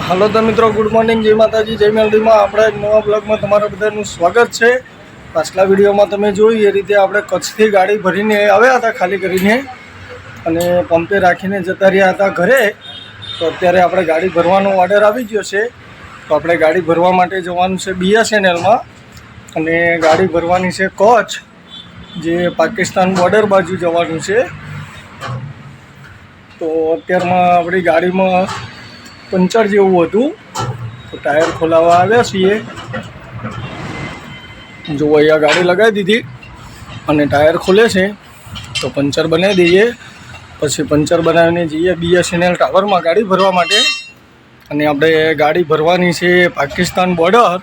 હાલો તો મિત્રો, good morning, જય માતાજી, જય મેલડીમાં આપણા એક નવા બ્લોગમાં તમારા બધાનું સ્વાગત છે। પાછલા વિડીયોમાં તમે જોયું એ રીતે આપણે કચ્છથી ગાડી ભરીને આવ્યા હતા ખાલી કરીને અને પંપે રાખીને જતા રહ્યા હતા ઘરે। તો અત્યારે આપણે ગાડી ભરવાનો ઓર્ડર આવી ગયો છે, તો આપણે ગાડી ભરવા માટે જવાનું છે BSNLમાં અને ગાડી ભરવાની છે કચ્છ, જે પાકિસ્તાન બોર્ડર બાજુ જવાનું છે। તો અત્યારમાં આપણી ગાડીમાં પંચર જેવું હતું, તો ટાયર ખોલાવવા આવ્યા છીએ। જો અહીંયા ગાડી લગાવી દીધી અને ટાયર ખુલે છે, તો પંચર બનાવી દઈએ। પછી પંચર બનાવીને જઈએ BSNL ટાવરમાં ગાડી ભરવા માટે। અને આપણે ગાડી ભરવાની છે પાકિસ્તાન બોર્ડર,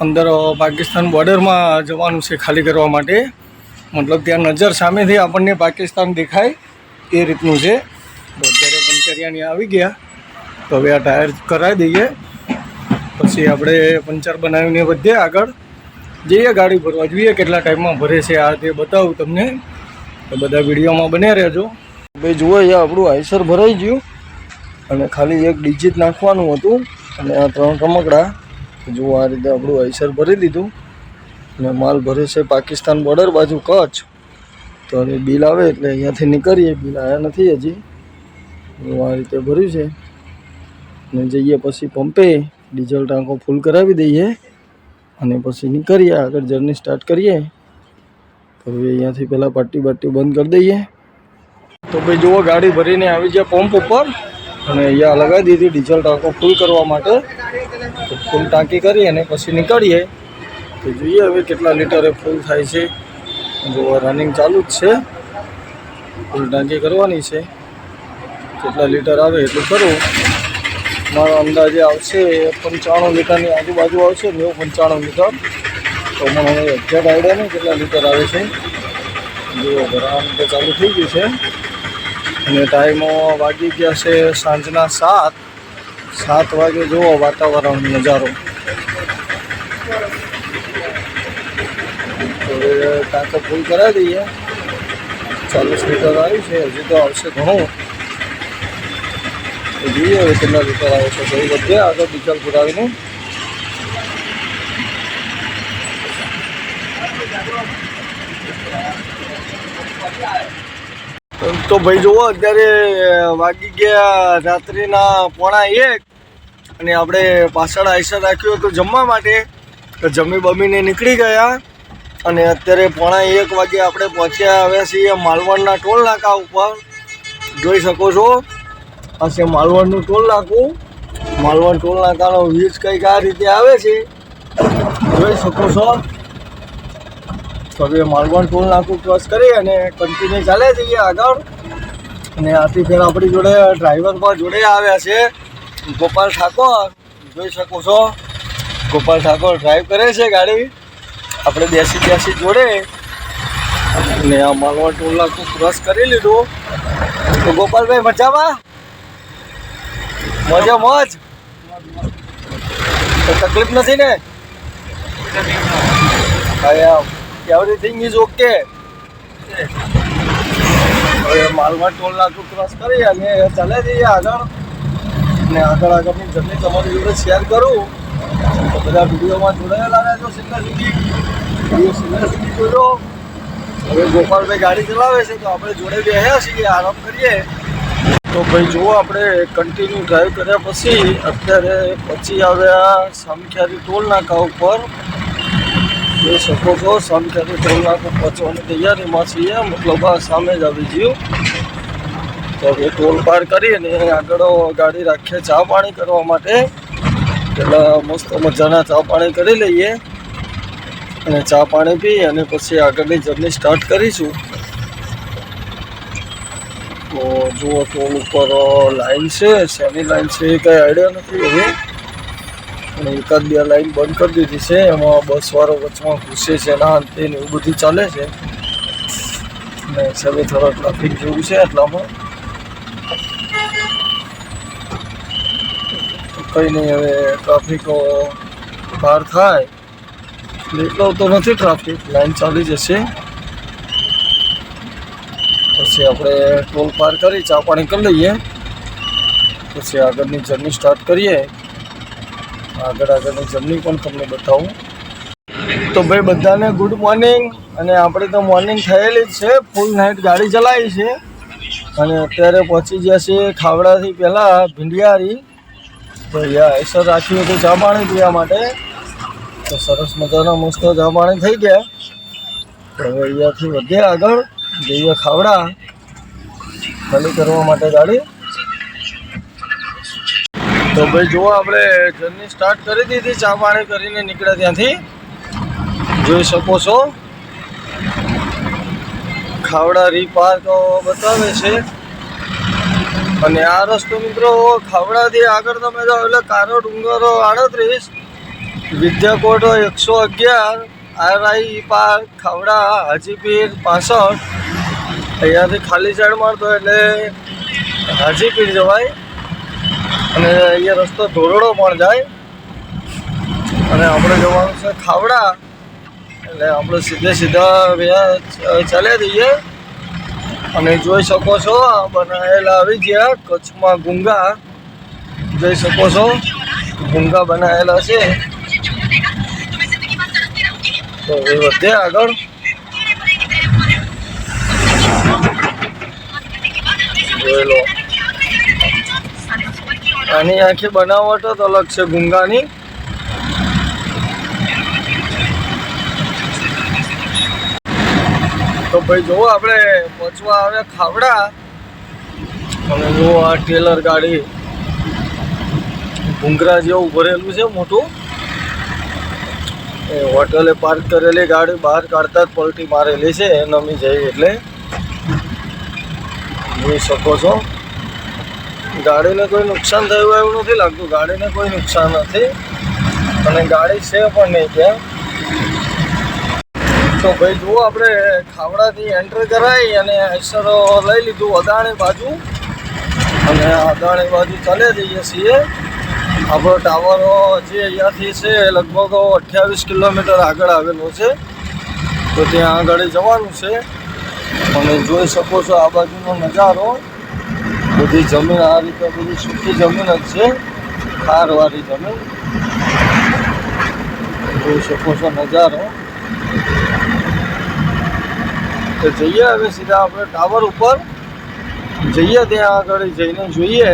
અંદર પાકિસ્તાન બોર્ડરમાં જવાનું છે ખાલી કરવા માટે। મતલબ ત્યાં નજર સામેથી આપણને પાકિસ્તાન દેખાય એ રીતનું છે। તો અત્યારે પંચરિયાની આવી ગયા, તો હવે આ ટાયર કરાવી દઈએ, પછી આપણે પંચર બનાવીને વધીએ આગળ જઈએ ગાડી ભરવા। જોઈએ કેટલા ટાઈમમાં ભરે છે, આ તે બતાવું તમને, તો બધા વિડીયોમાં બન્યા રહેજો। ભાઈ જુઓ, અહીંયા આપણું આઈસર ભરાઈ ગયું અને ખાલી એક ડિજિટ નાખવાનું હતું અને આ 3 રમકડા। જુઓ, આ રીતે આપણું આઈસર ભરી દીધું અને માલ ભરે છે પાકિસ્તાન બોર્ડર બાજુ કચ્છ। તો હવે બિલ આવે એટલે અહીંયાથી નીકળીએ, બિલ આવ્યા નથી હજી। આ રીતે ભર્યું છે અને જઈએ પછી પંપે ડીઝલ ટાંકો ફૂલ કરાવી દઈએ અને પછી નીકળીએ આગળ જર્ની સ્ટાર્ટ કરીએ। તો હવે અહીંયાથી પહેલાં પાટી બંધ કરી દઈએ। તો ભાઈ જુઓ, ગાડી ભરીને આવી જાય પંપ ઉપર અને અહીંયા લગાવી દીધી ડીઝલ ટાંકો ફૂલ કરવા માટે। તો ફૂલ ટાંકી કરી અને પછી નીકળીએ, તો જોઈએ હવે કેટલા લીટરે ફૂલ થાય છે। જો રનિંગ ચાલુ જ છે, ફૂલ ટાંકી કરવાની છે, કેટલા લીટર આવે એટલું કરું। મારો અંદાજે આવશે 95 લીટરની આજુબાજુ આવશે, 95 લીટર। તો મને હવે એક્ઝેક્ટ આઈડિયા નહીં કેટલા લીટર આવે છે। જુઓ, ભરવાનું તો ચાલુ થઈ ગયું છે અને ટાઈમો વાગી ગયા છે સાંજના 7 વાગે। જુઓ વાતાવરણ નજારો। હવે ટાંકો ફૂલ કરાવી દઈએ, 40 લીટર આવ્યું છે, હજી તો આવશે ઘણું। જોઈએ હવે કેટલા લીટર આવે છે, તો બધે આગળ ડીઝલ પુરાવીને। તો ભાઈ જુઓ, અત્યારે વાગી ગયા રાત્રિના 1:45 અને આપણે પાછળ આઈસર રાખ્યું હતું જમવા માટે, તો જમી બમીને નીકળી ગયા અને અત્યારે 1:45 વાગે આપણે પહોંચ્યા આવ્યા છીએ માલવણના ટોલ નાકા ઉપર। જોઈ શકો છો, આ છે માલવણનું ટોલ નાકું। માલવણ ટોલ નાકાનો વ્યૂઝ કંઈક આ રીતે આવે છે, જોઈ શકો છો। તો હવે માલવણ ટોલ નાકું ક્રોસ કરી અને કન્ટિન્યુ ચાલે જઈએ આગળ। અને આથી પહેલાં આપણી જોડે ડ્રાઈવર પણ જોડે આવ્યા છે, ગોપાલ ઠાકોર, જોઈ શકો છો। ગોપાલ ઠાકોર ડ્રાઈવ કરે છે ગાડી, આપણે બેસી જોડે અને આ માલવણ ટોલ નાકું ક્રોસ કરી લીધું। તો ગોપાલભાઈ મજામાં? મોજ? તો તકલીફ નથી ને? Everything is okay. હવે માલવણ ટોલ નાકું ક્રોસ કરી અને ચાલે જઈએ આગળ અને આગળની જર્ની તમારી જોડે શેર કરું। તો બધા વિડીયોમાં જોડાયેલા રહેજો છેલ્લા સુધી, વિડીયો છેલ્લા સુધી જોજો। હવે ગોપાલભાઈ ગાડી ચલાવે છે, તો આપણે જોડે બેસ્યા છીએ, આરામ કરીએ। તો ભાઈ જુઓ, આપણે કન્ટિન્યુ ડ્રાઈવ કર્યા પછી અત્યારે પહોંચી આવ્યા સામખિયારી ટોલ નાકા ઉપર। જોઈ શકો છો, સામખિયારી ટોલ નાકા પહોંચવાની તૈયારીમાં છીએ, મતલબ આ સામે જ આવી ગયું। તો હવે ટોલ પાર કરી અને આગળ ગાડી રાખીએ ચા પાણી કરવા માટે। પહેલાં મસ્ત મજાના ચા પાણી કરી લઈએ અને ચા પાણી પી અને પછી આગળની જર્ની સ્ટાર્ટ કરીશું। તો જુઓ, ટોલ ઉપર લાઈન છે, શેની લાઈન છે એ કંઈ આઈડિયા નથી હવે, અને 1-2 લાઈન બંધ કરી દીધી છે, એમાં બસવાળો વચમાં ઘૂસે છે ના અંતે ને એવું બધું ચાલે છે અને સામે થોડા ટ્રાફિક જેવું છે એટલામાં। કંઈ નહીં, હવે ટ્રાફિક પાર થાય એટલો તો નથી ટ્રાફિક, લાઈન ચાલી જશે। પછી આપણે ટોલ પાર કરી ચા પાણી કરી લઈએ પછી આગળની જર્ની સ્ટાર્ટ કરીએ. આગળની જર્ની પણ તમને બતાવું. તો ભાઈ બધાને ગુડ મોર્નિંગ. અને આપણે તો મોર્નિંગ થયેલી જ છે, ફૂલ નાઇટ ગાડી ચલાવી છે અને અત્યારે પહોંચી ગયા છે ખાવડાથી પહેલાં ભીંડિયારી. તો અહીંયા એસર રાખ્યું હતું ચા પાણી પીવા માટે. તો સરસ મજાના મસ્ત ચા પાણી થઈ ગયા. તો હવે અહીંયાથી વધીએ આગળ, જઈએ ખાવડા ખાલી કરવા માટે ગાડી. તો ભાઈ જુઓ આપણે જર્ની સ્ટાર્ટ કરી દીધી, ચા પાણી કરીને નીકળ્યા ત્યાંથી. જોઈ શકો છો ખાવડા રીપાર્ક બતાવે છે. અને આ રસ્તો મિત્રો ખાવડાથી આગળ તમે જાઓ એટલે કારો ડુંગરો 38, વિદ્યાકોટ 111, RI પાર્ક ખાવડા, હાજીપીર 65. અહીંયાથી ખાલી સાઈડ મારતો એટલે હાજીપીર જવાય. અને અહીંયા રસ્તો ધોરડો પણ જાય. અને આપણે જવાનું છે ખાવડા, એટલે આપણે સીધા ચાલ્યા જઈએ. અને જોઈ શકો છો બનાવેલા આવી ગયા કચ્છમાં ગુંગા. જોઈ શકો છો ગુંગા બનાવેલા છે. તો એ વધે આગળ. જોઈ લો, આની આખી બનાવટ જ અલગ છે ગુંગાની. તો ભાઈ જુઓ આપણે પહોંચવા આવ્યા ખાવડા. અને જુઓ આ ટેલર ગાડી ભૂંગરા જેવું ભરેલું છે મોટું. એ હોટલે પાર્ક કરેલી ગાડી બહાર કાઢતા જ પલટી મારેલી છે નમી જાય એટલે. જોઈ શકો છો ગાડીને કોઈ નુકસાન થયું એવું નથી લાગતું. ગાડીને કોઈ નુકસાન નથી અને ગાડી છે પણ નહીં ત્યાં. તો ભાઈ જુઓ આપણે ખાવડાથી એન્ટર કરાવી અને એસર લઈ લીધું અદાણી બાજુ. અને અદાણી બાજુ ચાલ્યા જઈએ છીએ. આપણો ટાવર જે અહીંયાથી છે લગભગ 28 કિલોમીટર આગળ આવેલો છે. તો ત્યાં આગળ જવાનું છે. અને જોઈ શકો છો આ બાજુનો નજારો. બધી જમીન આ રીતે બધી સૂકી જમીન જ છે, ખારવાળી જમીન. જોઈ શકો છો નજારો. તો જઈએ હવે સીધા આપણે ટાવર ઉપર જઈએ. ત્યાં આગળ જઈને જોઈએ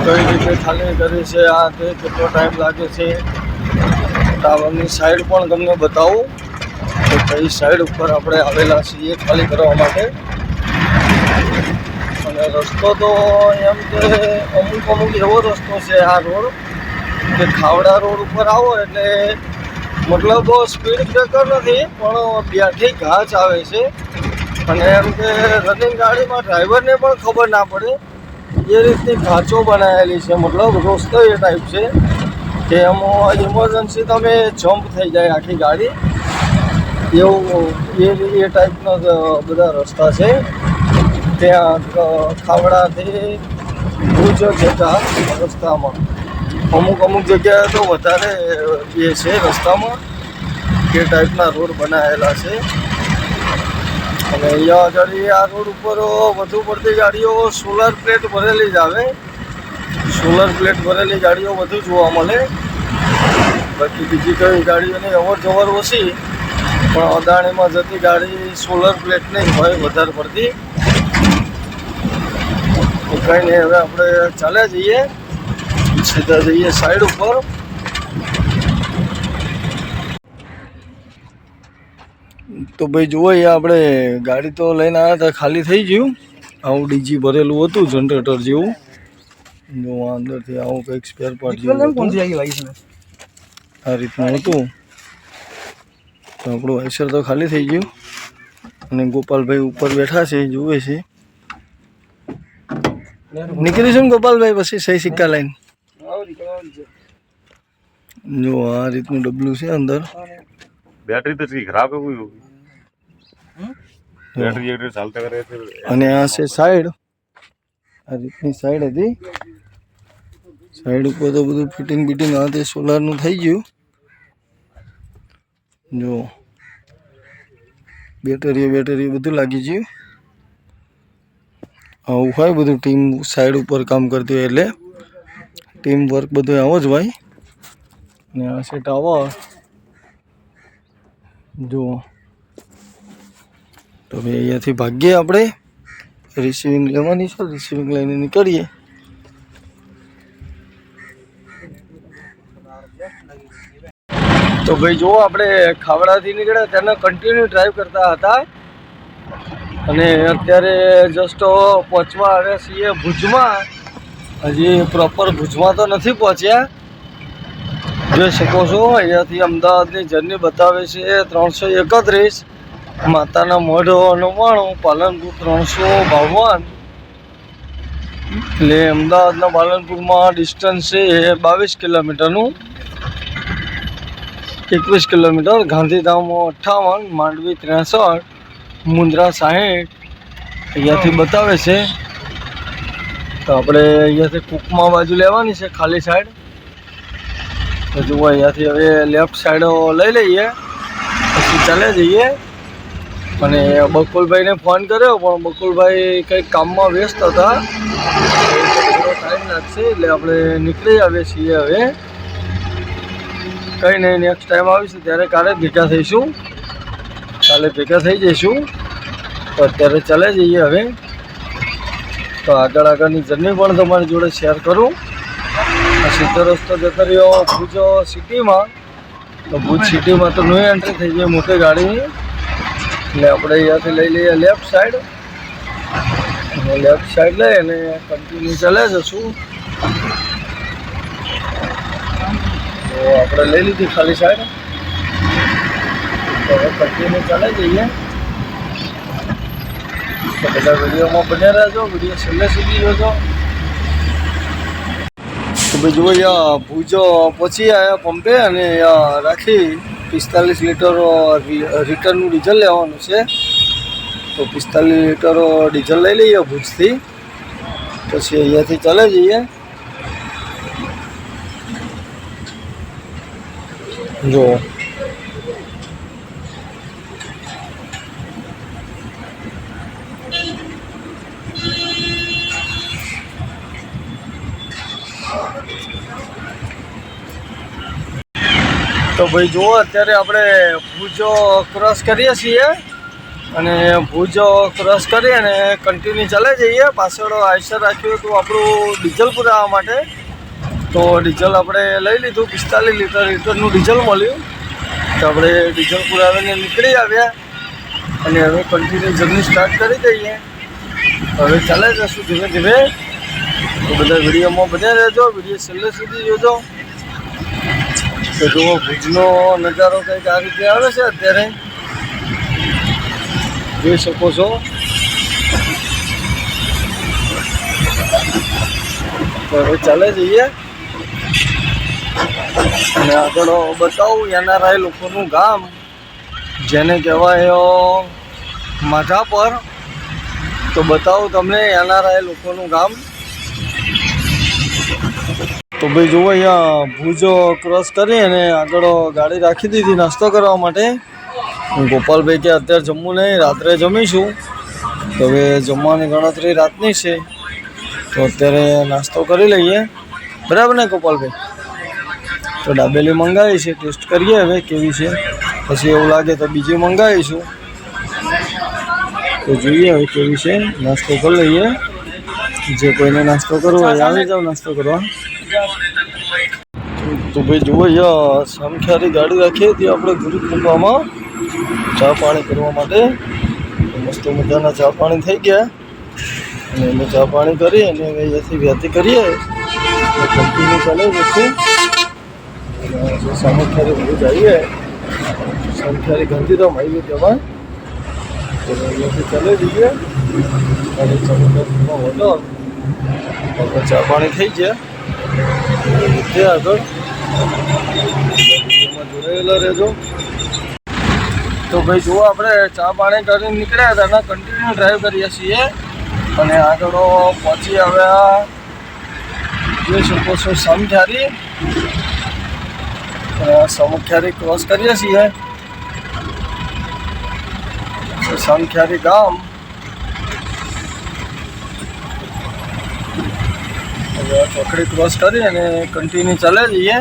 કઈ રીતે ખાલી કરી છે, આ તે કેટલો ટાઈમ લાગે છે. ટાવરની સાઈડ પણ તમને બતાવું કે કઈ સાઈડ ઉપર આપણે આવેલા છીએ ખાલી કરવા માટે. અને રસ્તો તો એમ કે અમુક એવો રસ્તો છે આ રોડ કે ખાવડા રોડ ઉપર આવો એટલે મતલબ સ્પીડ બ્રેકર નથી પણ બેઠી ઘાસ આવે છે. અને એમ કે રનિંગ ગાડીમાં ડ્રાઈવરને પણ ખબર ના પડે એ રીતની ઘાંચો બનાવેલી છે. મતલબ રસ્તો એ ટાઈપ છે કે એમાં ઇમરજન્સી તમે જમ્પ થઈ જાય આખી ગાડી એવું એ ટાઈપના બધા રસ્તા છે. ત્યાં ખાવડાથી ભુજ જતા રસ્તામાં અમુક જગ્યાએ તો વધારે એ છે રસ્તામાં એ ટાઈપના રોડ બનાવેલા છે. અને અહીંયા આગળ આ રોડ ઉપર વધુ પડતી ગાડીઓ સોલર પ્લેટ ભરેલી જ આવે. સોલર પ્લેટ ભરેલી ગાડીઓ વધુ જોવા મળે. બાકી બીજી કઈ ગાડીઓની અવર જવર ઓછી, પણ અદાણીમાં જતી ગાડી સોલર પ્લેટની જ હોય વધારે પડતી. કંઈ નહીં, હવે આપણે ચાલ્યા જઈએ, સીધા જઈએ સાઈડ ઉપર. તો ભાઈ જુઓ આપણે ગાડી તો લઈને આવ્યા હતા, ખાલી થઈ ગયું. આવું ડીજી ભરેલું હતું જનરેટર જેવું. જો અંદરથી આવું કંઈક સ્પેર પાર્ટ જેવું આ રીતનું હતું. તો આપણું આઈસર તો ખાલી થઈ ગયું. અને ગોપાલભાઈ ઉપર બેઠા છે, જુએ છે. નીકળીશું ગોપાલભાઈ પછી સહી સિક્કા લઈને. જો આ રીતનું ડબલું છે અંદર. बैटरी तो इसकी खराब है कोई होगी बैटरी चालता करे फिर। અને આ છે સાઈડ. આ રીતની સાઈડ હતી. સાઈડ ઉપર તો બધું ફિટિંગ બીટિંગ આ તે સોલારનું થઈ ગયું. જો બેટરી બધું લાગી ગયું. આવું હોય બધું, ટીમ સાઈડ ઉપર કામ કરતી હોય એટલે ટીમ વર્ક બધું આવો જ હોય. ને આ છે ટાવર જુઓ. તો ભાઈ અહીંયાથી ભાગીએ આપણે, રિસીવિંગ લેવાની છે, રિસીવિંગ લઈને નીકળીએ. તો ભાઈ જુઓ આપણે ખાવડાથી નીકળ્યા તેને કન્ટિન્યુ ડ્રાઈવ કરતા હતા અને અત્યારે જસ્ટ પહોંચવા આવ્યા છીએ ભુજમાં. હજી પ્રોપર ભુજમાં તો નથી પહોંચ્યા. જોઈ શકો છો અહીંયાથી અમદાવાદની જર્ની બતાવે છે 331, માતાના મઢ 99, પાલનપુર 352. એટલે અમદાવાદના પાલનપુરમાં ડિસ્ટન્સ છે 22 કિલોમીટરનું, 21 કિલોમીટર. ગાંધીધામ 58, માંડવી 63, મુન્દ્રા 60 અહીંયાથી બતાવે છે. તો આપણે અહીંયાથી કુકમા બાજુ લેવાની છે ખાલી સાઈડ. તો જુઓ અહીંયાથી હવે લેફ્ટ સાઈડ લઈ લઈએ, પછી ચાલે જઈએ. અને બકુલભાઈને ફોન કર્યો પણ બકુલભાઈ કંઈક કામમાં વ્યસ્ત હતા, ટાઈમ લાગશે એટલે આપણે નીકળી આવીએ છીએ. હવે કંઈ નહીં, નેક્સ્ટ ટાઈમ આવીશું ત્યારે કાલે ભેગા થઈશું, કાલે ભેગા થઈ જઈશું. તો અત્યારે ચાલે જઈએ હવે. તો આગળની જર્ની પણ તમારી જોડે શેર કરું. સીધો રસ્તો જતો રહ્યો ભુજ સિટીમાં. તો ભુજ સિટીમાં તો ન્યૂ એન્ટ્રી થઈ જાય મોટી ગાડીની, એટલે આપણે અહીંયાથી લઈ લઈએ લેફ્ટ સાઈડ. લેફ્ટ સાઈડ લઈ અને કન્ટિન્યુ ચાલે જશું. તો આપણે લઈ લીધી ખાલી સાઈડ, તો હવે કન્ટિન્યુ ચાલે જઈએ. તો બધા વિડીયોમાં બન્યા રહેજો, વિડીયો છેલ્લે સુધી જોજો. તો ભાઈ જુઓ અહીંયા ભુજ પહોંચી આવ્યા પંપે અને અહીંયા રાખી 45 લીટર રિટર્નનું ડીઝલ લેવાનું છે. તો 45 લીટર ડીઝલ લઈ લઈએ ભુજથી, પછી અહીંયાથી ચાલે જઈએ. જો તો ભાઈ જુઓ અત્યારે આપણે ભુજ ક્રોસ કરીએ છીએ અને ભુજ ક્રોસ કરી અને કન્ટિન્યુ ચાલે જઈએ. પાછળ આઈસર રાખ્યું હતું આપણું ડીઝલ પુરાવા માટે. તો ડીઝલ આપણે લઈ લીધું, 45 લીટર લિટરનું ડીઝલ મળ્યું. તો આપણે ડીઝલ પુરાવીને નીકળી આવ્યા અને હવે કન્ટિન્યુ જર્ની સ્ટાર્ટ કરી દઈએ. હવે ચાલે જશું ધીમે ધીમે. તો બધા વિડીયોમાં બન્યા રહેજો, વિડીયો છેલ્લે સુધી જોજો. તો જુઓ ભુજનો નજારો કંઈક આ રીતે આવે છે અત્યારે, જોઈ શકો છો. તો હવે ચાલે જઈએ અને આગળ બતાવું એનઆરઆઈ લોકોનું ગામ, જેને કહેવાય માધાપર. તો બતાવું તમને એનઆરઆઈ લોકોનું ગામ. તો ભાઈ જુઓ અહીંયા ભુજ ક્રોસ કરી અને આગળ ગાડી રાખી દીધી નાસ્તો કરવા માટે. ગોપાલભાઈ કે અત્યારે જમવું નહીં, રાત્રે જમીશું. તો હવે જમવાની ગણતરી રાતની છે, તો અત્યારે નાસ્તો કરી લઈએ. બરાબર ને ગોપાલભાઈ? તો દાબેલી મંગાવી છે, ટેસ્ટ કરીએ હવે કેવી છે. પછી એવું લાગે તો બીજી મંગાવીશું. તો જોઈએ હવે કેવી છે. નાસ્તો કરી લઈએ. જે કોઈને નાસ્તો કરવો હોય આવી જાવ નાસ્તો કરવા. તો ભાઈ જુઓ અહીંયા સામખ્યારી ગાડી રાખી હતી આપણે ગુરુકુંભામાં ચા પાણી કરવા માટે. મસ્ત મજાના ચા પાણી થઈ ગયા અને અમે ચા પાણી કરી અને હવે અહીંયાથી વ્યાતી કરીએ. કન્ટિન્યુ ચાલે જશું. સામખ્યારી ભુજ આવીએ, સામખ્યારી ગાંધીધામ હાઈવે કહેવાય. તો અહીંયાથી ચાલે જઈએ અને સામખ્યારીમાં હોટલ આપણે ચા પાણી થઈ ગયા. તે આગળ જોડાયેલા રહેજો. તો ભાઈ જુઓ આપણે ચા પાણી કરીને નીકળ્યા હતા અને કન્ટિન્યુ ડ્રાઈવ કરીએ છીએ અને આગળ પહોંચી આવ્યા જોઈ શકો છો સામખ્યારી. સામખ્યારી ક્રોસ કરીએ છીએ. સામખ્યારી ગામ ચોકડી ક્રોસ કરી અને કન્ટિન્યુ ચાલે જઈએ.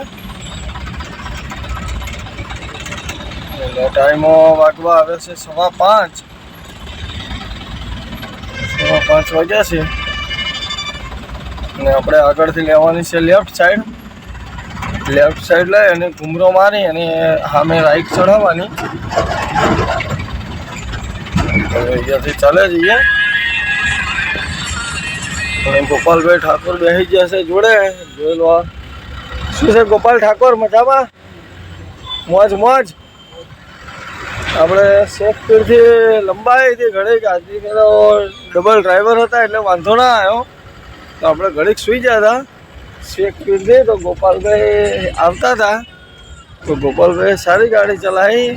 એટલે ટાઈમો વાગવા આવે છે 5:15. 5:15 વાગ્યા છે અને આપણે આગળથી લેવાની છે લેફ્ટ સાઈડ લઈ અને ઘૂમરો મારી અને સામે રાઈટ ચડાવવાની. અહીંયાથી ચાલે જઈએ. અને ગોપાલભાઈ ઠાકોર બેસી ગયા છે જોડે. જોઈ લો શું છે ગોપાલ ઠાકોર, મજામાં? મોજ. આપણે શેખપીરથી લંબાઈ હતી ઘડીક. આજની ડબલ ડ્રાઈવર હતા એટલે વાંધો ના આવ્યો. તો આપણે ઘડીક સૂઈ ગયા હતા શેખપીરથી. તો ગોપાલભાઈ આવતા હતા તો ગોપાલભાઈ સારી ગાડી ચલાવી.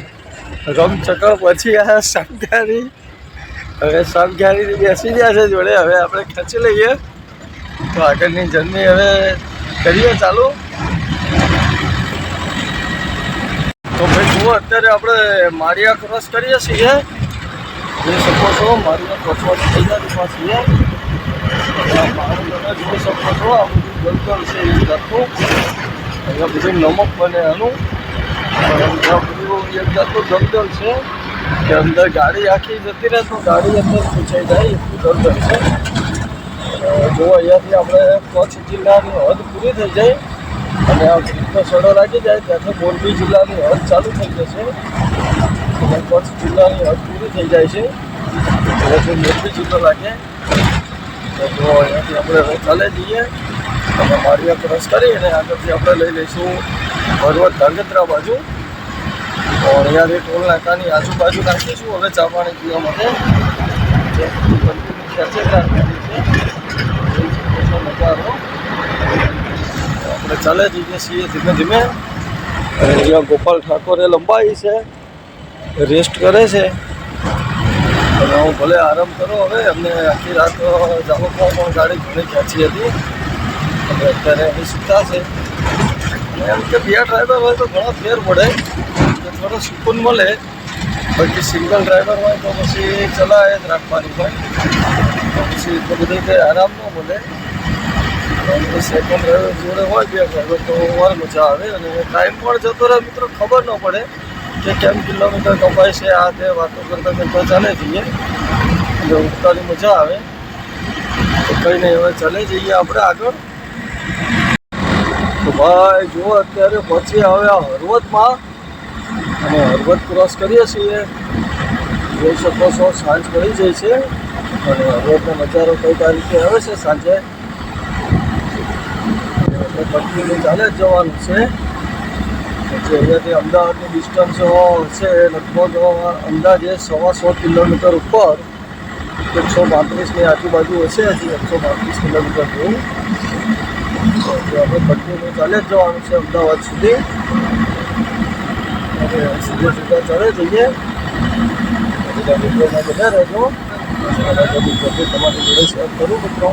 રમચકર પછી આ સામગાડી. હવે સામગાડીથી બેસી ગયા છે જોડે. હવે આપણે ખેંચી લઈએ તો આગળની જર્ની હવે કરીએ ચાલુ. તો ભાઈ જુઓ અત્યારે આપણે માળિયા ક્રોસ કરીએ છીએ. જોઈ શકો છો માળિયા ક્રોસવાની તૈયારીમાં છીએ. તમે જોઈ શકો છો આ બધું જંગલ છે એ જાતનું. અહીંયા બધું નમક બને એનું. અહીંયા બધું એક જાતનું જંગલ છે કે અંદર ગાડી આખી જતી રહે તો ગાડી અંદર પૂછાઈ જાય એટલું જંગલ છે. જો અહીંયાથી આપણે કચ્છ જિલ્લાની હદ પૂરી થઈ જાય અને આ બ્રિજનો સડો લાગી જાય ત્યાંથી મોરબી જિલ્લાની હદ ચાલુ થઈ જશે. અને કચ્છ જિલ્લાની હદ પૂરી થઈ જાય છે એટલે મોરબી જિલ્લો લાગે. તો અહીંયાથી આપણે હવે ચાલે જઈએ અને માળિયા ક્રોસ કરી અને આગળથી આપણે લઈ લઈશું હળવદ ધાંગધ્રા બાજુ. તો અહીંયાથી ટોલ નાકાની આજુબાજુ નાખીશું હવે ચા પાણી પીવા માટે. નજારો આપણે ચાલે જઈએ છીએ ધીમે ધીમે. અને અહીંયા ગોપાલ ઠાકોરે લંબાઈ છે, રેસ્ટ કરે છે. અને હું ભલે આરામ કરો. હવે અમને આખી રાત જામુકમાં પણ ગાડી ઘણી ખેંચી હતી અને અત્યારે અહીં સૂતા છે. એમ કે 2 ડ્રાઈવર હોય તો ઘણો ફેર પડે કે થોડો સુકૂન મળે. બાકી સિંગલ ડ્રાઈવર હોય તો પછી ચલાવે જ રાખવાની હોય તો પછી એટલું બધું કંઈ આરામ ન મળે. સેકન્ડ ડ્રાઈવર જોડે હોય 2 ડ્રાઈવર તો વાર મજા આવે. અને ટાઈમ પણ જતો રહે મિત્રો, ખબર ન પડે કે કેમ કિલોમીટર કપાય છે. આ તે વાતો કરતા ચાલે જઈએ એટલે ઉઠતાની મજા આવે. તો કંઈ નહીં હવે ચાલે જઈએ આપણે આગળ. તો ભાઈ જુઓ અત્યારે પહોંચી હવે આ હળવદમાં અને હળવદ ક્રોસ કરીએ છીએ. જોઈ શકો છો સાંજ પડી જાય છે અને હળવદનો નજારો કંઈક આ રીતે આવે છે સાંજે. એટલે કન્ટિન્યુ ચાલે જ જવાનું છે. પછી અહીંયાથી અમદાવાદની ડિસ્ટન્સ છે લગભગ અંદાજે 125 કિલોમીટર ઉપર 135ની આજુબાજુ હશે. હજી 135 કિલોમીટર જેવું. આપણે કન્ટિન્યુ ચાલે જ જવાનું છે અમદાવાદ સુધી. અને સીધા ચાલે જઈએ. બધા વિડીયોમાં બધા રહેજો. તમારી જોડે શેર કરું મિત્રો.